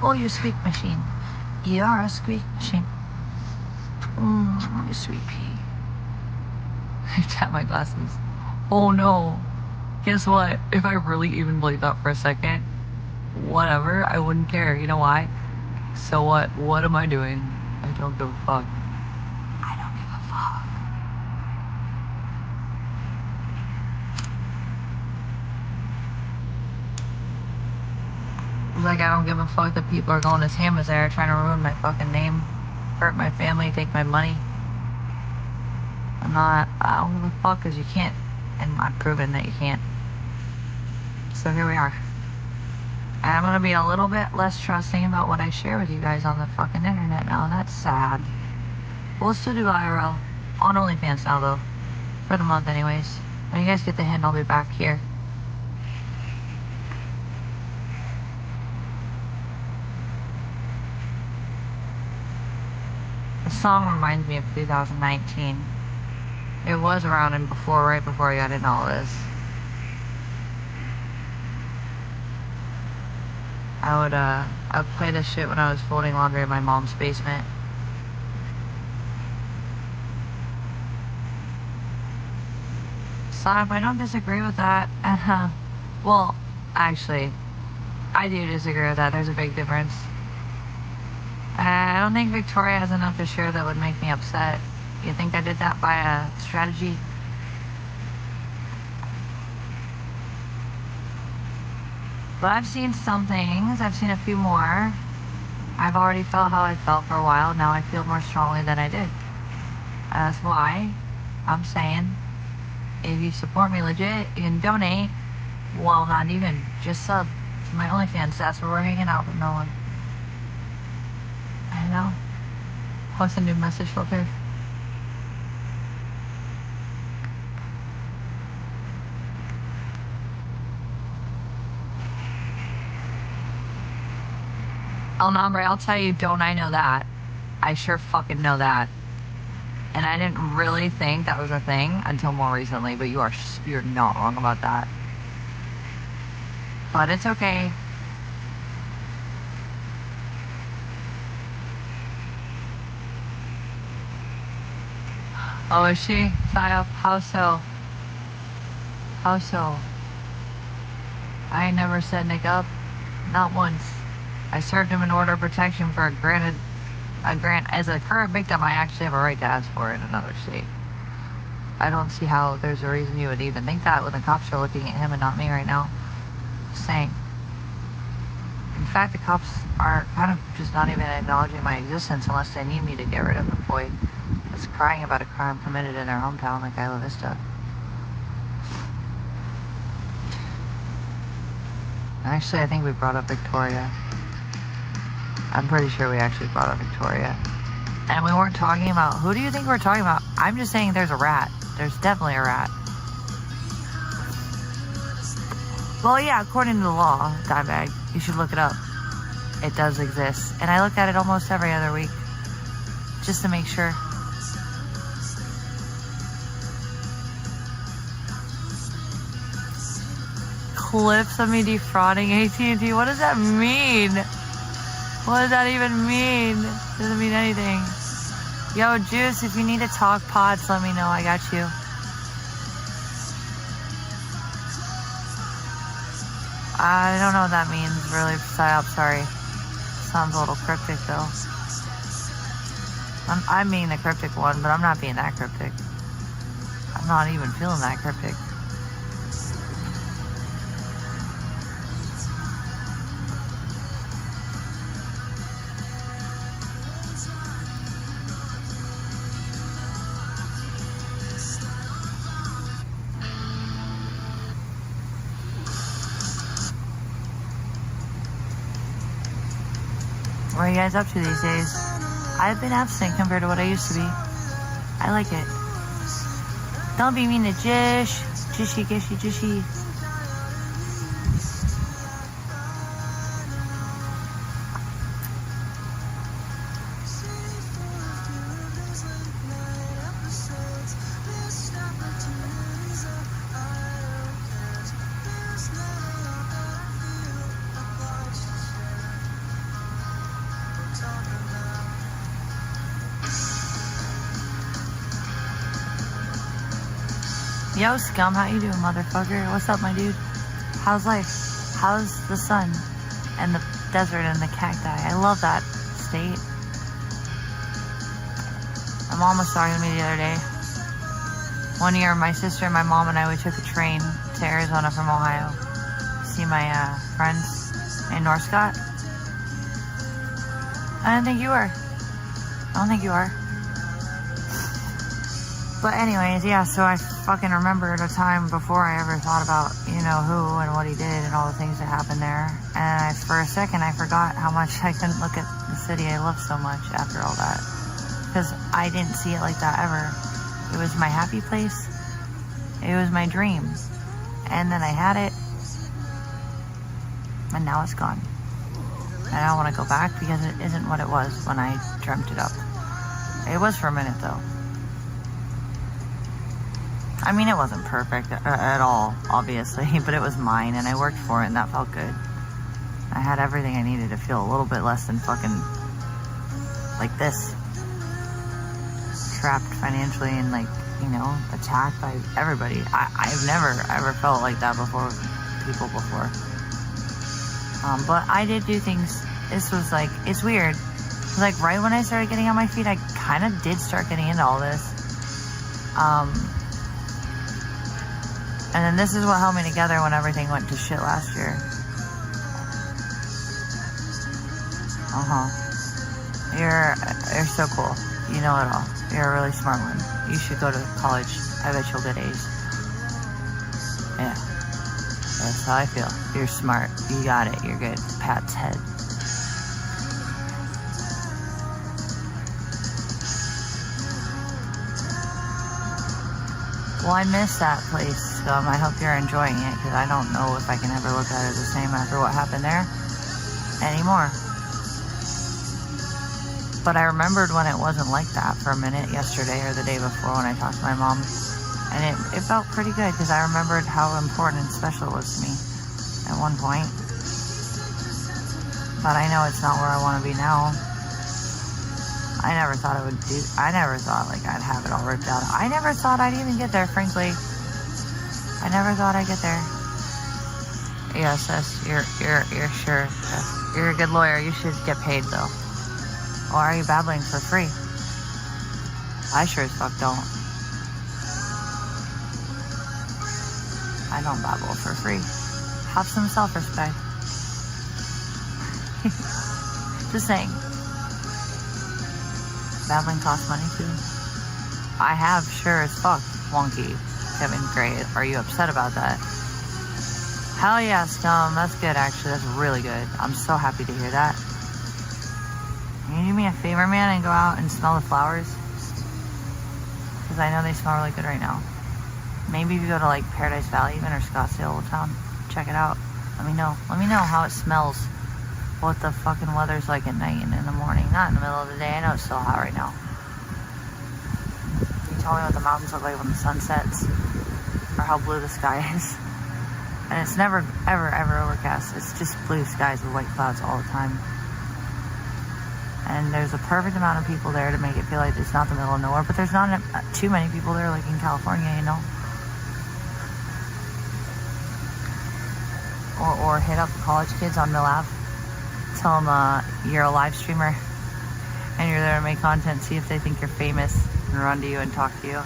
Oh, you squeak machine. You are a squeak machine. You sweet pea. I tapped my glasses. Oh no. Guess what? If I really even believed that for a second, whatever, I wouldn't care. You know why? So what? What am I doing? I don't give a fuck. I don't give a fuck. Like I don't give a fuck that people are going to Tama's there trying to ruin my fucking name, hurt my family, take my money. I don't give a fuck because you can't, and I've proven that you can't. So here we are. And I'm gonna be a little bit less trusting about what I share with you guys on the fucking internet now, and that's sad. We'll still do IRL. On OnlyFans now though. For the month anyways. When you guys get the hint, I'll be back here. The song reminds me of 2019. It was around and before, right before I got into all this. I would play this shit when I was folding laundry in my mom's basement. So if I don't disagree with that, well, actually, I do disagree with that. There's a big difference. I don't think Victoria has enough to share that would make me upset. You think I did that by a strategy? But I've seen some things. I've seen a few more. I've already felt how I felt for a while. Now I feel more strongly than I did. That's why I'm saying, if you support me legit, you can donate. Well, not even. Just sub to my OnlyFans. That's where we're hanging out with no one. I know. What's a new message filter? El Nombre, I'll tell you, don't I know that? I sure fucking know that. And I didn't really think that was a thing until more recently, but you're not wrong about that. But it's okay. Oh, is she? Psyop, how so? How so? I ain't never said Nick up. Not once. I served him an order of protection for a grant. As a current victim, I actually have a right to ask for it in another state. I don't see how there's a reason you would even think that when the cops are looking at him and not me right now. Just saying. In fact, the cops are kind of just not even acknowledging my existence unless they need me to get rid of the boy that's crying about a crime committed in their hometown like Isla Vista. Actually, I think we brought up Victoria. I'm pretty sure we actually brought up Victoria. And we weren't talking about... Who do you think we're talking about? I'm just saying there's a rat. There's definitely a rat. Well, yeah, according to the law, Dimebag, you should look it up. It does exist. And I look at it almost every other week. Just to make sure. Clips of me defrauding AT&T. What does that mean? What does that even mean? Doesn't mean anything. Yo, Juice, if you need to talk pods, let me know. I got you. I don't know what that means, really, psyop, sorry. Sounds a little cryptic, though. I'm being the cryptic one, but I'm not being that cryptic. I'm not even feeling that cryptic. What are you guys up to these days? I've been absent compared to what I used to be. I like it. Don't be mean to Jish. Jishy, gishy, jishy. Yo, scum, how you doing, motherfucker? What's up, my dude? How's life? How's the sun and the desert and the cacti? I love that state. My mom was talking to me the other day. One year, my sister, my mom, and I, we took a train to Arizona from Ohio to see my friends in Northcott. I don't think you were. I don't think you are. But anyways, yeah, so I fucking remembered a time before I ever thought about, you know, who and what he did and all the things that happened there. And for a second, I forgot how much I couldn't look at the city I loved so much after all that. Because I didn't see it like that ever. It was my happy place. It was my dream. And then I had it. And now it's gone. And I don't want to go back because it isn't what it was when I dreamt it up. It was for a minute, though. I mean, it wasn't perfect at all, obviously, but it was mine, and I worked for it, and that felt good. I had everything I needed to feel a little bit less than fucking like this. Trapped financially and, like, you know, attacked by everybody. I've never, ever felt like that before, people before. But I did do things. This was, like, it's weird. Like, right when I started getting on my feet, I kind of did start getting into all this. And then this is what held me together when everything went to shit last year. You're so cool. You know it all. You're a really smart one. You should go to college. I bet you'll get A's. Yeah. That's how I feel. You're smart. You got it. You're good. Pat's head. Well, I miss that place, so I hope you're enjoying it, because I don't know if I can ever look at it the same after what happened there anymore. But I remembered when it wasn't like that for a minute yesterday or the day before when I talked to my mom, and it felt pretty good, because I remembered how important and special it was to me at one point. But I know it's not where I want to be now. I never thought I never thought, like, I'd have it all ripped out. I never thought I'd even get there, frankly. I never thought I'd get there. Yes, you're sure. Yes, you're a good lawyer. You should get paid, though. Or are you babbling for free? I sure as fuck don't. I don't babble for free. Have some self-respect. Just saying. Babbling costs money too. I have, sure as fuck. Wonky. Kevin Gray, are you upset about that? Hell yeah, scum. That's good, actually. That's really good. I'm so happy to hear that. Can you do me a favor, man, and go out and smell the flowers? Because I know they smell really good right now. Maybe if you go to, like, Paradise Valley even, or Scottsdale Old Town, check it out. Let me know. Let me know how it smells. What the fucking weather's like at night and in the morning. Not in the middle of the day. I know it's still hot right now. Can you tell me what the mountains look like when the sun sets? Or how blue the sky is? And it's never, ever, ever overcast. It's just blue skies with white clouds all the time. And there's a perfect amount of people there to make it feel like it's not the middle of nowhere. But there's not too many people there, like in California, you know? Or hit up the college kids on Mill Ave. Tell them you're a live streamer and you're there to make content. See if they think you're famous and run to you and talk to you.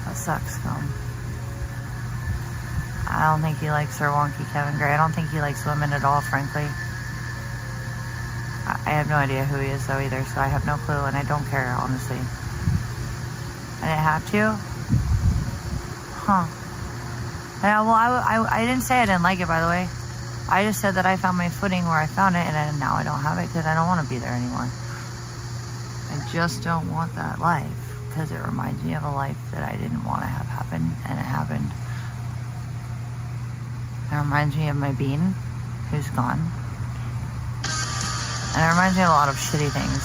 That sucks, scum. I don't think he likes Sir Wonky Kevin Gray. I don't think he likes women at all, frankly. I have no idea who he is, though, either, so I have no clue, and I don't care, honestly. I didn't have to? Huh. Yeah, well, I didn't say I didn't like it, by the way. I just said that I found my footing where I found it, and now I don't have it because I don't want to be there anymore. I just don't want that life because it reminds me of a life that I didn't want to have happen, and it happened. It reminds me of my bean, who's gone. And it reminds me of a lot of shitty things.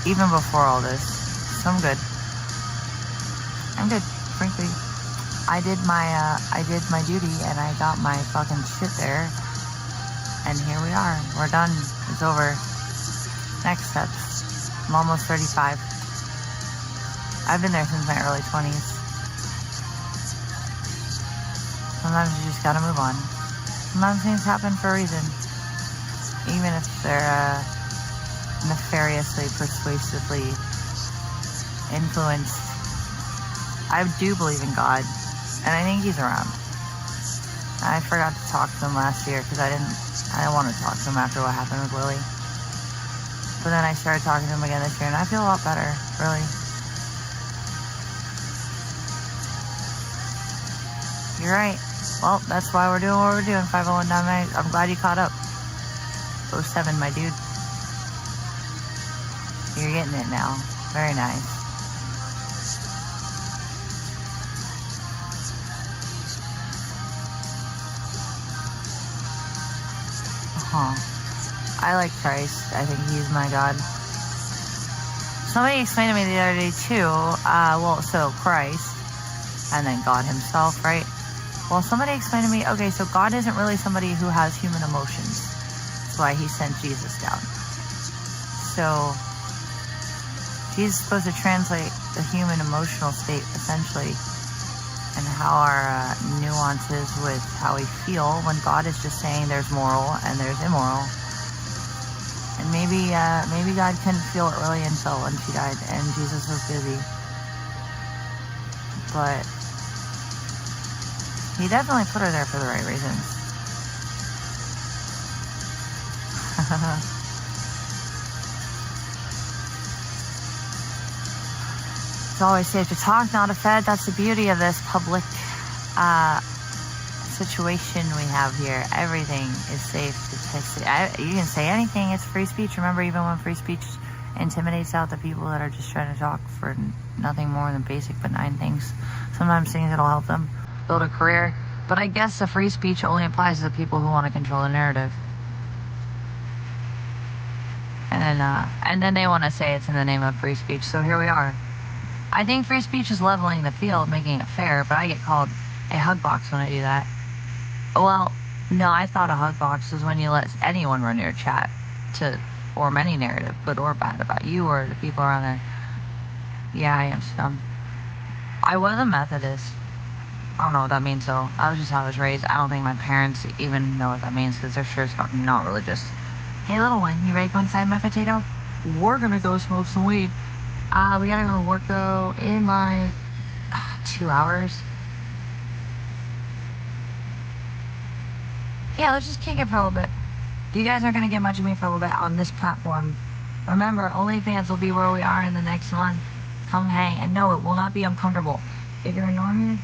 Even before all this. So I'm good. I'm good, frankly. I did my duty and I got my fucking shit there. And here we are. We're done. It's over. Next steps. I'm almost 35. I've been there since my early 20s. Sometimes you just gotta move on. Sometimes things happen for a reason. Even if they're nefariously, persuasively influenced. I do believe in God, and I think He's around. I forgot to talk to Him last year because I didn't want to talk to Him after what happened with Lily. But then I started talking to Him again this year, and I feel a lot better, really. You're right. Well, that's why we're doing what we're doing, 501.9. I'm glad you caught up. 07, my dude. You're getting it now. Very nice. I like Christ. I think He's my God. Somebody explained to me the other day too, so Christ, and then God Himself, right? Well, somebody explained to me, okay, so God isn't really somebody who has human emotions. That's why He sent Jesus down. So, He's supposed to translate the human emotional state, essentially, and how our nuances with how we feel when God is just saying there's moral and there's immoral. And maybe God couldn't feel it really until when she died and Jesus was busy. But He definitely put her there for the right reasons. It's always safe to talk, not a fed. That's the beauty of this public situation we have here. Everything is safe to you can say anything. It's free speech. Remember, even when free speech intimidates out the people that are just trying to talk for nothing more than basic benign things, sometimes things that'll help them build a career. But I guess the free speech only applies to the people who want to control the narrative. And then they want to say it's in the name of free speech. So here we are. I think free speech is leveling the field, making it fair, but I get called a hug box when I do that. Well, no, I thought a hug box was when you let anyone run your chat to form any narrative, good or bad, about you or the people around there. Yeah, I am some. I was a Methodist. I don't know what that means, though. That was just how I was raised. I don't think my parents even know what that means, because they're sure as fuck not religious. Hey, little one, you ready to go inside my potato? We're gonna go smoke some weed. We gotta go to work, though, in like 2 hours. Yeah, let's just kick it for a little bit. You guys aren't gonna get much of me for a little bit on this platform. Remember, OnlyFans will be where we are in the next month. Come hang, and no, it will not be uncomfortable. If you're a normie,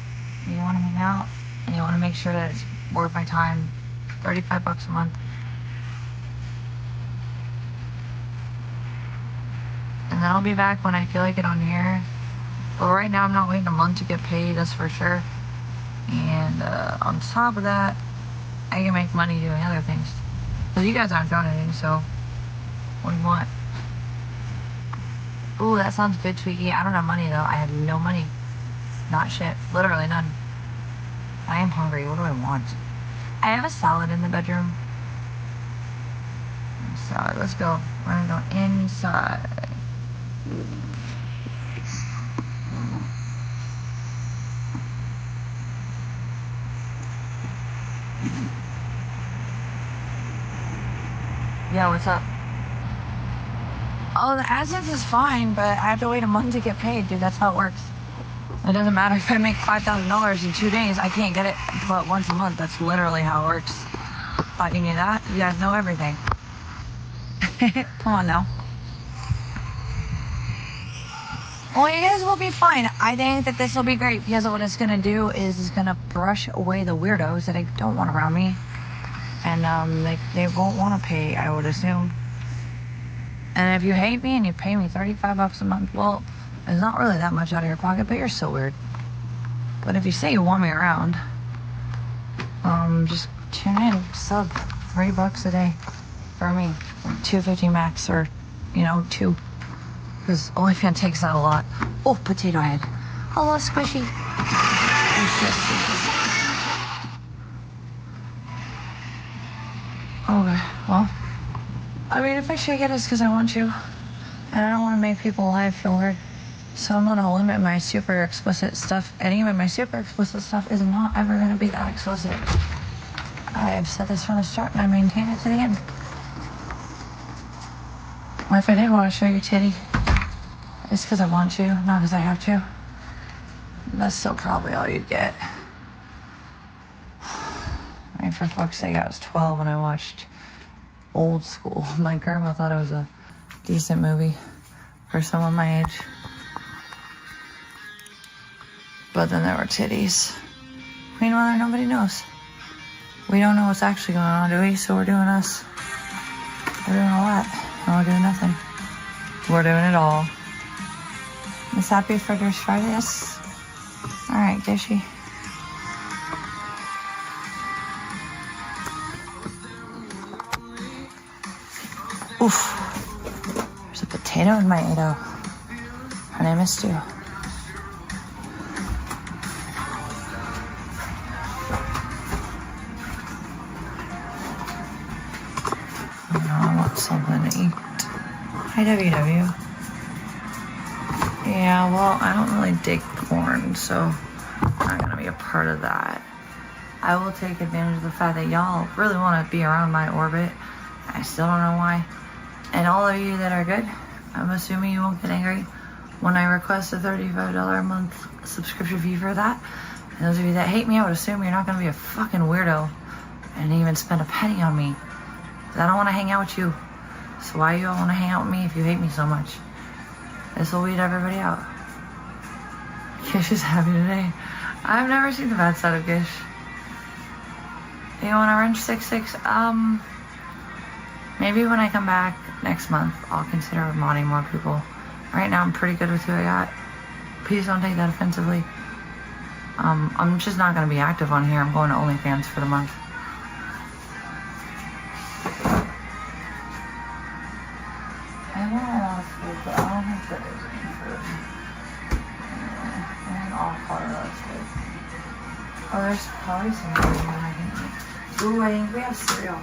and you want to hang out, and you want to make sure that it's worth my time, $35 a month. And then I'll be back when I feel like it on here. But right now I'm not waiting a month to get paid, that's for sure. And on top of that, I can make money doing other things. Because you guys aren't doing anything, so what do you want? Ooh, that sounds good, Tweaky. I don't have money, though. I have no money. Not shit. Literally none. I am hungry. What do I want? I have a salad in the bedroom. Salad. Let's go. We're gonna go inside. Yeah, what's up? Oh, the AdSense is fine, but I have to wait a month to get paid, dude. That's how it works. It doesn't matter if I make $5,000 in 2 days. I can't get it but once a month. That's literally how it works. Thought you knew that? You guys know everything. Come on now. Well, you guys will be fine. I think that this will be great because what it's gonna do is it's gonna brush away the weirdos that I don't want around me, and they won't want to pay, I would assume. And if you hate me and you pay me $35 a month, well, it's not really that much out of your pocket, but you're so weird. But if you say you want me around, just tune in, sub $3 a day for me, $2.50 max, or $2. Because OnlyFans takes out a lot. Oh, potato head. Hello, squishy. Okay, well, I mean, if I shake it, it's because I want to. And I don't want to make people alive feel weird. So I'm going to limit my super explicit stuff. And even my super explicit stuff is not ever going to be that explicit. I've said this from the start and I maintain it to the end. Well, if I didn't want to show you titty, it's because I want to, not because I have to. That's still probably all you'd get. I mean, for fuck's sake, I was 12 when I watched Old School. My grandma thought it was a decent movie for someone my age. But then there were titties. Meanwhile, nobody knows. We don't know what's actually going on, do we? So we're doing us. We're doing a lot. And we're doing nothing. We're doing it all. Miss Happy Fritters Fridays. Alright, Dishy. Oof. There's a potato in my Edo. And I missed you. I want something to eat. Hi, WW. Yeah, well, I don't really dig porn, so I'm not gonna be a part of that. I will take advantage of the fact that y'all really want to be around my orbit. I still don't know why. And all of you that are good, I'm assuming you won't get angry when I request a $35 a month subscription fee for that. And those of you that hate me, I would assume you're not gonna be a fucking weirdo and even spend a penny on me. I don't want to hang out with you. So why you all want to hang out with me if you hate me so much? This will weed everybody out. Gish is happy today. I've never seen the bad side of Gish. You want to wrench 6-6? Maybe when I come back next month, I'll consider modding more people. Right now, I'm pretty good with who I got. Please don't take that offensively. I'm just not going to be active on here. I'm going to OnlyFans for the month. I want a lot of food, but I don't think there is any food. And all part of that's good. Oh, there's probably some food that I can eat. Ooh, I think we have cereal.